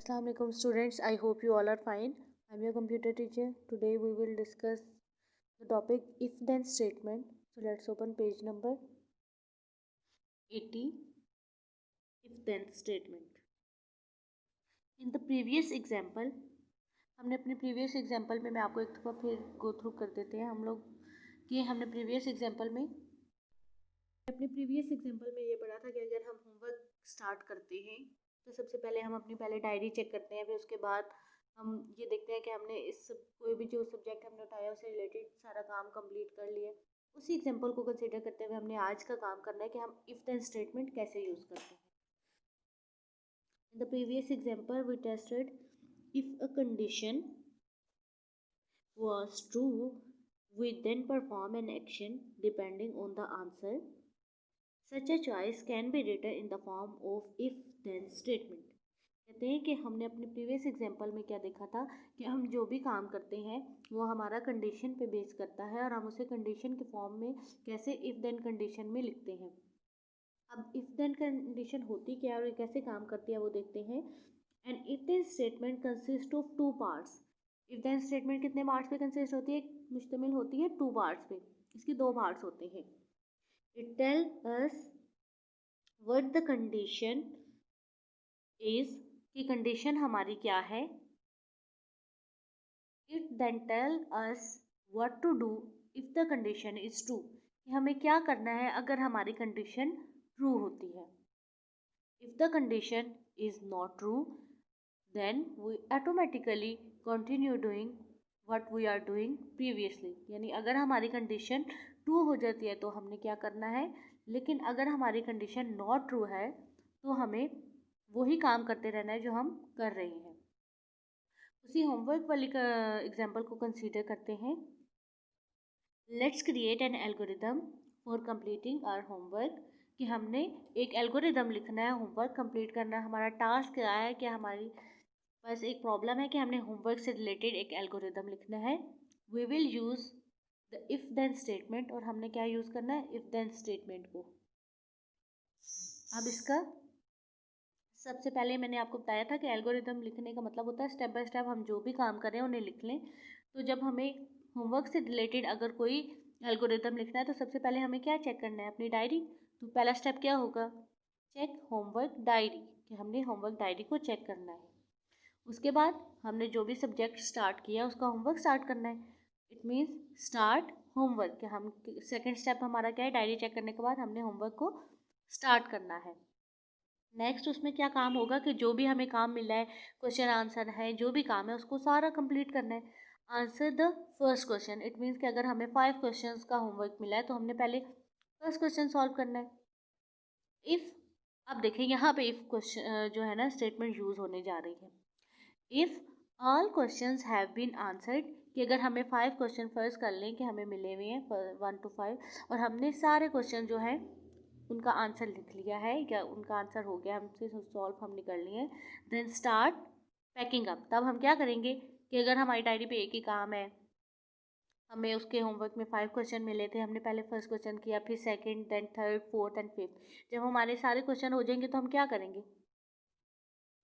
Assalamu alaikum students, I hope you all are fine. I'm your computer teacher. Today we will discuss the topic if then statement. So let's open page number 80, if then statement. In the previous example, हमने अपने previous example में मैं आपको एक दफ़ा फिर go through कर देते हैं हम लोग कि हमने previous example में ये पढ़ा था कि अगर हम होमवर्क स्टार्ट करते हैं तो सबसे पहले हम अपनी डायरी चेक करते हैं, फिर उसके बाद हम ये देखते हैं कि हमने कोई भी जो सब्जेक्ट हमने उठाया उससे रिलेटेड सारा काम कंप्लीट कर लिया। उसी एग्जांपल को कंसीडर करते हुए हमने आज का काम करना है कि हम इफ देन स्टेटमेंट कैसे यूज़ करते हैं। In the previous example we tested if a condition was true, we then perform an action depending on the answer. Such a choice can be written in the form of if-then statement. कहते हैं कि हमने अपने previous example में क्या देखा था कि हम जो भी काम करते हैं वो हमारा कंडीशन पे बेस करता है और हम उसे कंडीशन के फॉर्म में कैसे इफ देन कंडीशन में लिखते हैं। अब इफ देन कंडीशन होती क्या है और ये कैसे काम करती है वो देखते हैं। And if then statement consist of two parts. If then statement कितने पार्ट्स पे कंसिस्ट होती है? मुश्तमिल होती है टू पार्ट्स पे। इसके दो पार्ट्स होते हैं। It tell us what the condition is, कि कंडीशन हमारी क्या है। It then tell us what to do if the condition is true, कि हमें क्या करना है अगर हमारी कंडीशन ट्रू होती है। If the condition is not true then we automatically continue doing what we are doing previously. यानी अगर हमारी कंडीशन ट्रू हो जाती है तो हमने क्या करना है, लेकिन अगर हमारी कंडीशन नॉट ट्रू है तो हमें वही काम करते रहना है जो हम कर रहे हैं। उसी होमवर्क वाली एग्जाम्पल को कंसीडर करते हैं। Let's create an algorithm for completing our homework, कि हमने एक एल्गोरिदम लिखना है होमवर्क कंप्लीट करना है। हमारा टास्क क्या है कि हमारी बस एक प्रॉब्लम है कि हमने होमवर्क से रिलेटेड एक एल्गोरिदम लिखना है। We will use the if then statement, और हमने क्या यूज़ करना है? इफ देन स्टेटमेंट को। अब इसका सबसे पहले मैंने आपको बताया था कि एल्गोरिदम लिखने का मतलब होता है स्टेप बाय स्टेप हम जो भी काम कर रहे हैं उन्हें लिख लें। तो जब हमें होमवर्क से रिलेटेड अगर कोई एल्गोरिदम लिखना है तो सबसे पहले हमें क्या चेक करना है? अपनी डायरी। तो पहला स्टेप क्या होगा? चेक होमवर्क डायरी, कि हमने होमवर्क डायरी को चेक करना है। उसके बाद हमने जो भी सब्जेक्ट स्टार्ट किया उसका होमवर्क स्टार्ट करना है। इट मीन्स स्टार्ट होमवर्क, कि हम सेकेंड स्टेप हमारा क्या है? डायरी चेक करने के बाद हमने होमवर्क को स्टार्ट करना है। नेक्स्ट उसमें क्या काम होगा कि जो भी हमें काम मिला है, क्वेश्चन आंसर है, जो भी काम है उसको सारा कंप्लीट करना है। Answer the first question, it means कि अगर हमें 5 क्वेश्चंस का होमवर्क मिला है तो हमने पहले फर्स्ट क्वेश्चन सॉल्व करना है। इफ़, अब देखें यहाँ पे इफ़ क्वेश्चन जो है ना स्टेटमेंट यूज़ होने जा रही है। If all questions have been answered, कि अगर हमें 5 क्वेश्चन फर्स्ट कर लें कि हमें मिले हुए हैं 1 to 5 और हमने सारे क्वेश्चन जो है उनका आंसर लिख लिया है या उनका आंसर हो गया, हमसे सॉल्व हमने कर लिए, देन स्टार्ट पैकिंग अप। तब हम क्या करेंगे कि अगर हमारी डायरी पे एक ही काम है, हमें उसके होमवर्क में 5 क्वेश्चन मिले थे, हमने पहले फर्स्ट क्वेश्चन किया, फिर second, then third, fourth and fifth. जब हमारे सारे क्वेश्चन हो जाएंगे तो हम क्या करेंगे?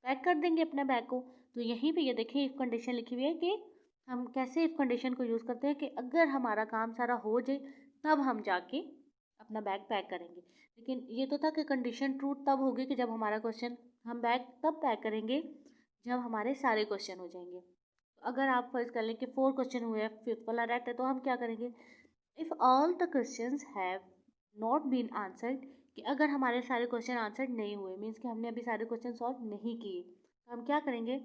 पैक कर देंगे अपने बैग को। तो यहीं पे ये देखिए इफ़ कंडीशन लिखी हुई है कि हम कैसे इफ़ कंडीशन को यूज़ करते हैं कि अगर हमारा काम सारा हो जाए तब हम जाके अपना बैग पैक करेंगे। लेकिन ये तो था कि कंडीशन ट्रू तब होगी कि जब हमारा क्वेश्चन, हम बैग तब पैक करेंगे जब हमारे सारे क्वेश्चन हो जाएंगे। तो अगर आप फर्ज कर लें कि 4 क्वेश्चन हुए हैं, फिफ्थ वाला रेक्ट है, तो हम क्या करेंगे? If all the questions have not been answered, कि अगर हमारे सारे क्वेश्चन आंसर नहीं हुए, मीन्स कि हमने अभी सारे क्वेश्चन सॉल्व नहीं किए, तो हम क्या करेंगे?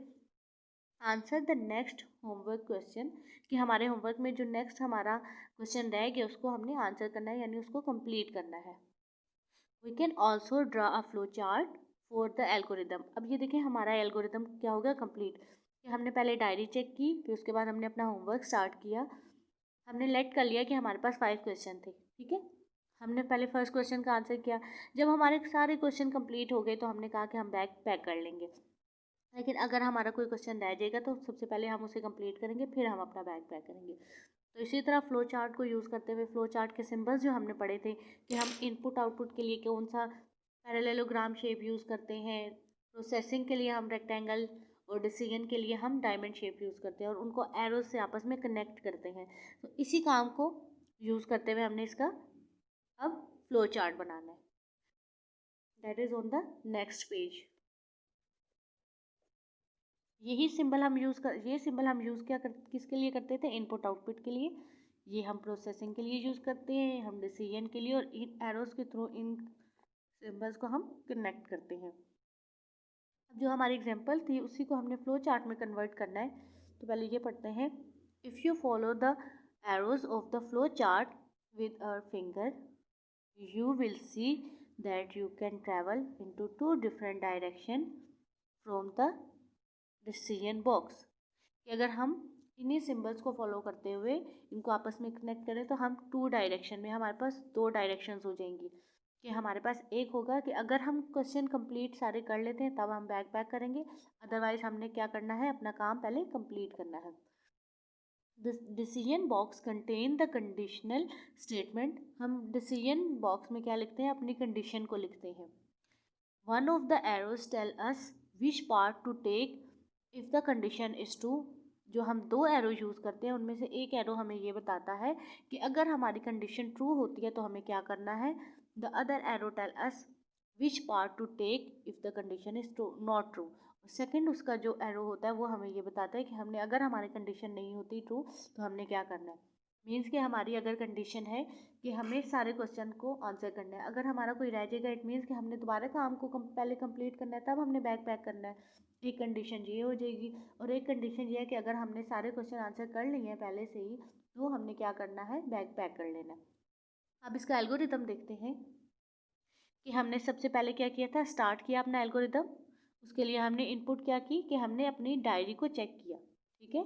Answer the next homework question, कि हमारे होमवर्क में जो नेक्स्ट हमारा क्वेश्चन रह गया उसको हमने आंसर करना है, यानी उसको कंप्लीट करना है। We can also draw a flow chart for the algorithm. अब ये देखें हमारा एल्गोरिदम क्या हो गया? कंप्लीट, कि हमने पहले डायरी चेक की, फिर उसके बाद हमने अपना होमवर्क स्टार्ट किया, हमने लेट कर लिया कि हमारे पास 5 क्वेश्चन थे, ठीक है। हमने पहले फर्स्ट क्वेश्चन का आंसर किया, जब हमारे सारे क्वेश्चन कंप्लीट हो गए तो हमने कहा कि हम बैग पैक कर लेंगे। लेकिन अगर हमारा कोई क्वेश्चन रह जाएगा तो सबसे पहले हम उसे कंप्लीट करेंगे, फिर हम अपना बैग पैक करेंगे। तो इसी तरह फ्लो चार्ट को यूज़ करते हुए फ्लो चार्ट के सिंबल्स जो हमने पढ़े थे कि हम इनपुट आउटपुट के लिए कौन सा पैरेललोग्राम शेप यूज़ करते हैं, प्रोसेसिंग के लिए हम रेक्टेंगल और डिसीजन के लिए हम डायमंड शेप यूज़ करते हैं और उनको एरोज से आपस में कनेक्ट करते हैं। तो इसी काम को यूज़ करते हुए हमने इसका अब फ्लो चार्ट बनाना है। That is on the next page. ये सिंबल हम यूज़ किसके लिए करते थे? इनपुट आउटपुट के लिए। ये हम प्रोसेसिंग के लिए यूज़ करते हैं, हम डिसीजन के लिए, और इन एरोज के थ्रू इन सिंबल्स को हम कनेक्ट करते हैं। अब जो हमारी एग्जांपल थी उसी को हमने फ्लो चार्ट में कन्वर्ट करना है। तो पहले ये पढ़ते हैं, if you follow the arrows of the flow chart with a finger, you will see that you can travel into two different direction from the decision box। कि अगर हम इन्हीं सिंबल्स को फॉलो करते हुए इनको आपस में कनेक्ट करें तो हम टू डायरेक्शन में, हमारे पास दो डायरेक्शंस हो जाएंगी। कि हमारे पास एक होगा कि अगर हम क्वेश्चन कंप्लीट सारे कर लेते हैं तब हम बैक पैक करेंगे, अदरवाइज हमने क्या करना है, अपना काम पहले कंप्लीट करना है। The decision box contain the conditional statement. हम डिसीजन बॉक्स में क्या लिखते हैं, अपनी कंडीशन को लिखते हैं। One of the arrows tell us which part to take if the condition is true. जो हम दो एरो यूज़ करते हैं उनमें से एक एरो हमें ये बताता है कि अगर हमारी कंडीशन ट्रू होती है तो हमें क्या करना है। The other arrow tell us which part to take if the condition is not true. Second उसका जो एरो होता है वो हमें ये बताता है कि हमने, अगर हमारी कंडीशन नहीं होती ट्रू तो हमने क्या करना है। मीन्स कि हमारी अगर कंडीशन है कि हमें सारे क्वेश्चन को आंसर करना है, अगर हमारा कोई रह जाएगा इट मीन्स कि हमने दोबारा काम को पहले कंप्लीट करना है, तब हमने बैक पैक करना है। एक कंडीशन ये हो जाएगी, और एक कंडीशन ये है कि अगर हमने सारे क्वेश्चन आंसर कर लिए हैं पहले से ही तो हमने क्या करना है, बैक पैक कर लेना है। अब इसका एल्गोरिथम देखते हैं कि हमने सबसे पहले क्या किया था, स्टार्ट किया अपना एल्गोरिथम। उसके लिए हमने इनपुट क्या की कि हमने अपनी डायरी को चेक किया। ठीक है,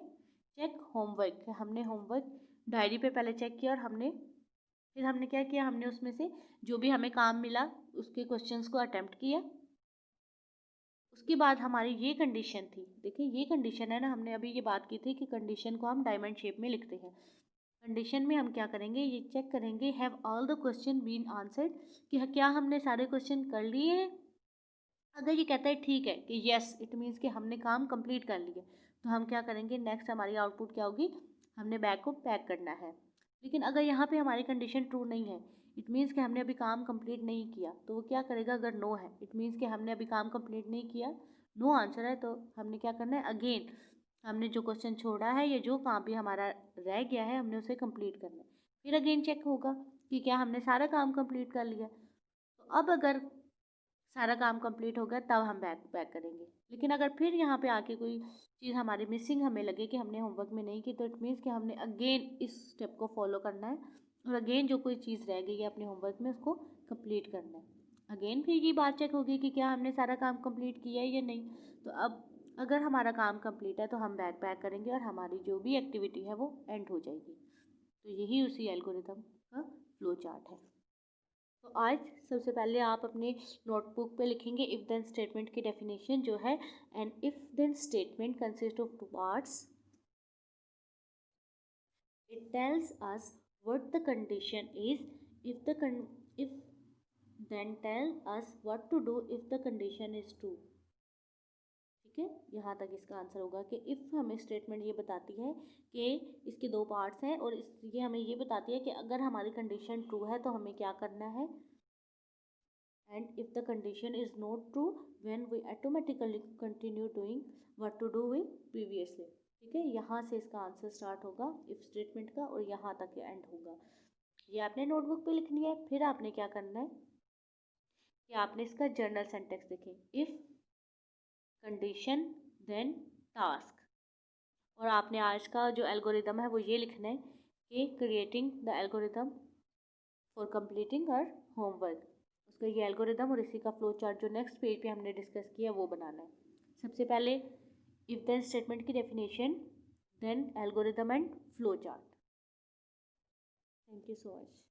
चेक होमवर्क, हमने होमवर्क डायरी पे पहले चेक किया, और फिर हमने क्या किया, हमने उसमें से जो भी हमें काम मिला उसके क्वेश्चंस को अटेम्प्ट किया। उसके बाद हमारी ये कंडीशन थी, देखिए ये कंडीशन है ना, हमने अभी ये बात की थी कि कंडीशन को हम डायमंड शेप में लिखते हैं। कंडीशन में हम क्या करेंगे, ये चेक करेंगे have all the question been answered, कि क्या हमने सारे क्वेश्चन कर लिए हैं। अगर ये कहता है ठीक है कि यस, इट मीन्स कि हमने काम कंप्लीट कर लिया, तो हम क्या करेंगे, नेक्स्ट हमारी आउटपुट क्या होगी, हमने बैग को पैक करना है। लेकिन अगर यहाँ पे हमारी कंडीशन ट्रू नहीं है, इट मीन्स कि हमने अभी काम कंप्लीट नहीं किया, तो वो क्या करेगा, अगर नो है इट मीन्स कि हमने अभी काम कंप्लीट नहीं किया, नो आंसर है, तो हमने क्या करना है, अगेन हमने जो क्वेश्चन छोड़ा है या जो काम भी हमारा रह गया है हमने उसे कंप्लीट करना है। फिर अगेन चेक होगा कि क्या हमने सारा काम कंप्लीट कर लिया। तो अब अगर सारा काम कंप्लीट हो गया तब हम बैक पैक करेंगे। लेकिन अगर फिर यहाँ पे आके कोई चीज़ हमारी मिसिंग हमें लगे कि हमने होमवर्क में नहीं की, तो इट मीन्स कि हमने अगेन इस स्टेप को फॉलो करना है, और अगेन जो कोई चीज़ रह गई है अपने होमवर्क में उसको कंप्लीट करना है। अगेन फिर ये बात चेक होगी कि क्या हमने सारा काम कंप्लीट किया है या नहीं। तो अब अगर हमारा काम कंप्लीट है तो हम बैक पैक करेंगे और हमारी जो भी एक्टिविटी है वो एंड हो जाएगी। तो यही उसी एल्गोरिथम का फ्लो चार्ट है। तो आज सबसे पहले आप अपने नोटबुक पे लिखेंगे इफ़ देन स्टेटमेंट की डेफिनेशन जो है, and if then statement consist of two parts. It tells us what the condition is, if then tell us what to do if the condition is true. ठीक है, यहाँ तक इसका answer होगा कि इफ़ हमें स्टेटमेंट ये बताती है कि इसके दो पार्ट्स हैं, और ये हमें ये बताती है कि अगर हमारी कंडीशन ट्रू है तो हमें क्या करना है, and if the condition is not true when we automatically continue doing what to do with previously। ठीक है, यहाँ से इसका आंसर स्टार्ट होगा इफ स्टेटमेंट का, और यहाँ तक एंड होगा। ये आपने नोटबुक पे लिखनी है। फिर आपने क्या करना है कि आपने इसका जर्नल सेंटेंस लिखें, इफ कंडीशन देन टास्क। और आपने आज का जो एल्गोरिदम है वो ये लिखना है कि creating the algorithm for completing our homework. उसका ये एल्गोरिदम और इसी का फ्लो चार्ट जो नेक्स्ट पेज पे हमने डिस्कस किया वो बनाना है। सबसे पहले इफ देन स्टेटमेंट की definition, then algorithm and flow chart. Thank you so much.